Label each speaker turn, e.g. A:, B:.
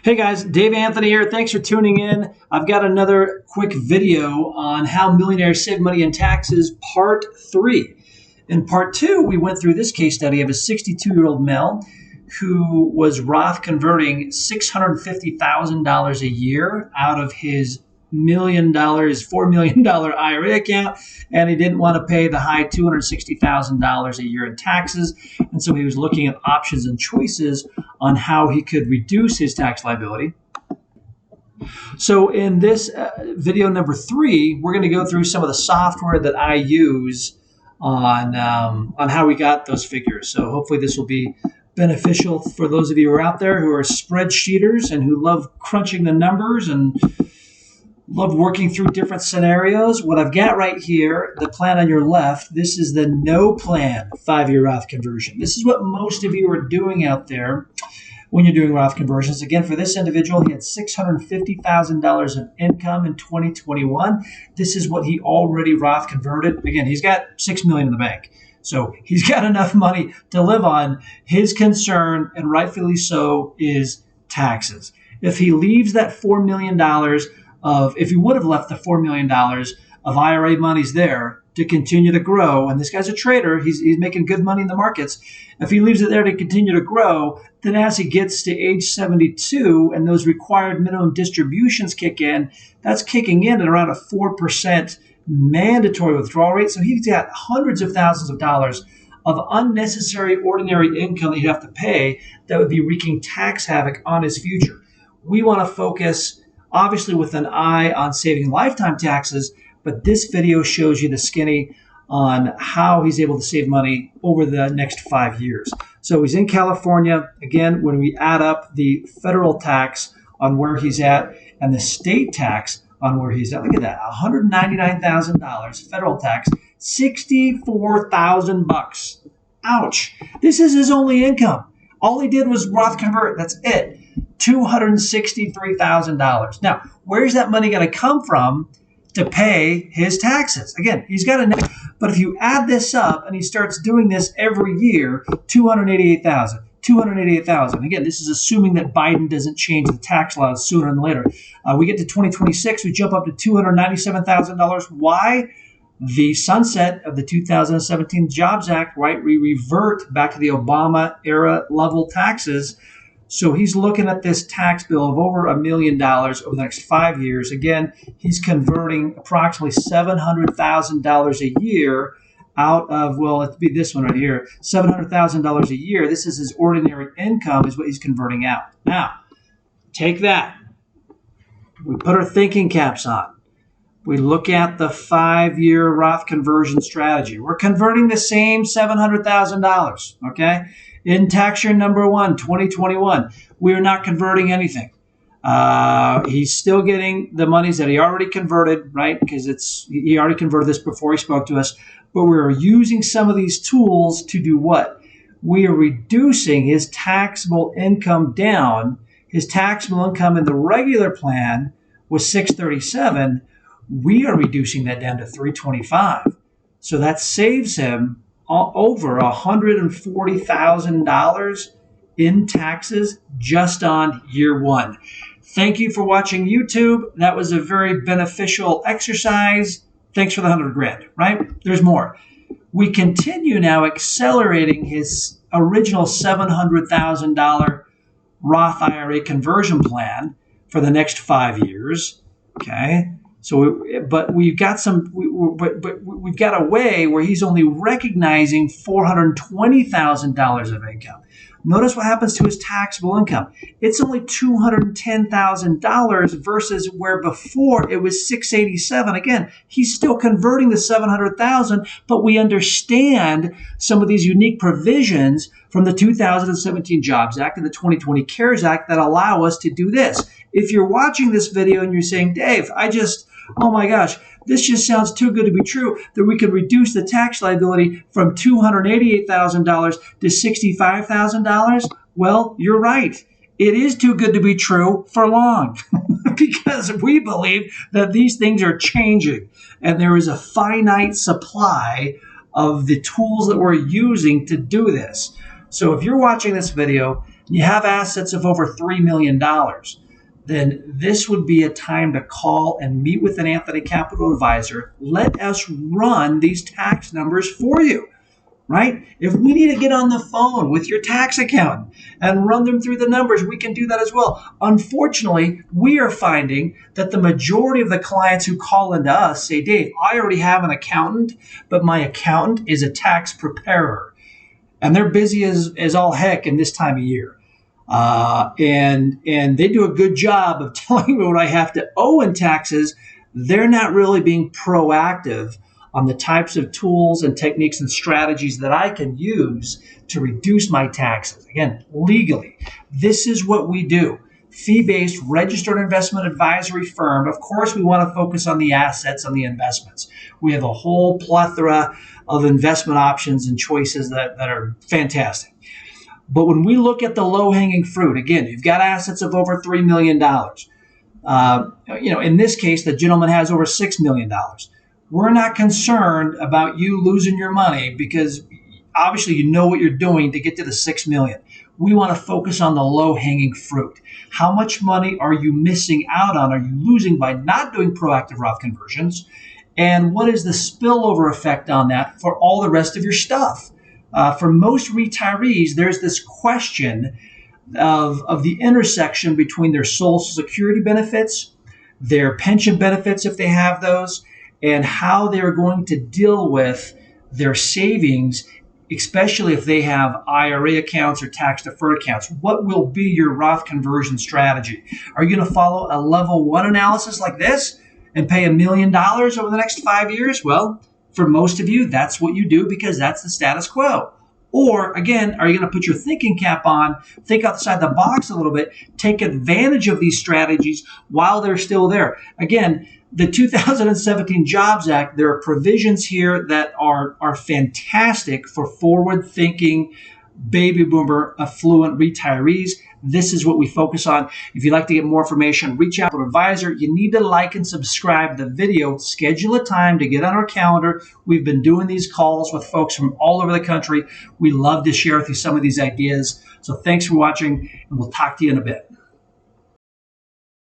A: Hey guys, Dave Anthony here. Thanks for tuning in. I've got another quick video on how millionaires save money in taxes, part 3. In part 2, we went through this case study of a 62-year-old male who was Roth converting $650,000 a year out of his $4 million IRA account, and he didn't want to pay the high $260,000 a year in taxes. And so he was looking at options and choices on how he could reduce his tax liability. So in this video number 3, we're going to go through some of the software that I use on how we got those figures. So hopefully this will be beneficial for those of you who are out there who are spreadsheeters and who love crunching the numbers and love working through different scenarios. What I've got right here, the plan on your left, this is the no plan 5-year Roth conversion. This is what most of you are doing out there when you're doing Roth conversions. Again, for this individual, he had $650,000 of income in 2021. This is what he already Roth converted. Again, he's got $6 million in the bank. So he's got enough money to live on. His concern, and rightfully so, is taxes. If he leaves that $4 million if he would have left the $4 million of IRA monies there to continue to grow, and this guy's a trader, he's making good money in the markets. If he leaves it there to continue to grow, then as he gets to age 72 and those required minimum distributions kick in, that's kicking in at around a 4% mandatory withdrawal rate. So he's got hundreds of thousands of dollars of unnecessary ordinary income that you have to pay that would be wreaking tax havoc on his future. We want to focus obviously with an eye on saving lifetime taxes, but this video shows you the skinny on how he's able to save money over the next 5 years. So he's in California. Again, when we add up the federal tax on where he's at and the state tax on where he's at, look at that, $199,000 federal tax, $64,000. Ouch. This is his only income. All he did was Roth convert. That's it. $263,000. Now, where's that money going to come from to pay his taxes? Again, he's got a, but if you add this up and he starts doing this every year, $288,000. Again, this is assuming that Biden doesn't change the tax laws sooner than later. We get to 2026, we jump up to $297,000. Why? The sunset of the 2017 Jobs Act, right? We revert back to the Obama era level taxes. So he's looking at this tax bill of over $1 million over the next 5 years. Again, he's converting approximately $700,000 a year out of, well, it'd be this one right here, $700,000 a year. This is his ordinary income is what he's converting out. Now, take that. We put our thinking caps on. We look at the 5-year Roth conversion strategy. We're converting the same $700,000, okay? In tax year number 1, 2021, we are not converting anything. He's still getting the monies that he already converted, right? Because he already converted this before he spoke to us. But we're using some of these tools to do what? We are reducing his taxable income down. His taxable income in the regular plan was $637. We are reducing that down to $325. So that saves him over $140,000 in taxes just on year 1. Thank you for watching YouTube. That was a very beneficial exercise. Thanks for the $100,000, right? There's more. We continue now accelerating his original $700,000 Roth IRA conversion plan for the next 5 years. Okay. So, but we've got we've got a way where he's only recognizing $420,000 of income. Notice what happens to his taxable income. It's only $210,000 versus where before it was $687. Again, he's still converting the $700,000, but we understand some of these unique provisions from the 2017 Jobs Act and the 2020 CARES Act that allow us to do this. If you're watching this video and you're saying, Dave, oh my gosh, this just sounds too good to be true, that we could reduce the tax liability from $288,000 to $65,000. Well, you're right. It is too good to be true for long because we believe that these things are changing and there is a finite supply of the tools that we're using to do this. So if you're watching this video, you have assets of over $3 million, then this would be a time to call and meet with an Anthony Capital advisor. Let us run these tax numbers for you, right? If we need to get on the phone with your tax accountant and run them through the numbers, we can do that as well. Unfortunately, we are finding that the majority of the clients who call into us say, Dave, I already have an accountant, but my accountant is a tax preparer. And they're busy as all heck in this time of year. And they do a good job of telling me what I have to owe in taxes. They're not really being proactive on the types of tools and techniques and strategies that I can use to reduce my taxes. Again, legally, this is what we do. Fee-based, registered investment advisory firm. Of course, we want to focus on the assets and the investments. We have a whole plethora of investment options and choices that are fantastic. But when we look at the low-hanging fruit, again, you've got assets of over $3 million. In this case, the gentleman has over $6 million. We're not concerned about you losing your money because obviously you know what you're doing to get to the $6 million. We want to focus on the low-hanging fruit. How much money are you missing out on? Are you losing by not doing proactive Roth conversions? And what is the spillover effect on that for all the rest of your stuff? For most retirees, there's this question of the intersection between their Social Security benefits, their pension benefits if they have those, and how they're going to deal with their savings, especially if they have IRA accounts or tax-deferred accounts. What will be your Roth conversion strategy? Are you going to follow a level 1 analysis like this and pay $1 million over the next 5 years? Well, for most of you, that's what you do because that's the status quo. Or again, are you going to put your thinking cap on, think outside the box a little bit, take advantage of these strategies while they're still there? Again, the 2017 Jobs Act, there are provisions here that are fantastic for forward-thinking baby boomer affluent retirees. This is what we focus on. If you'd like to get more information, reach out to an advisor. You need to like and subscribe the video. Schedule a time to get on our calendar. We've been doing these calls with folks from all over the country. We love to share with you some of these ideas. So thanks for watching, and we'll talk to you in a bit.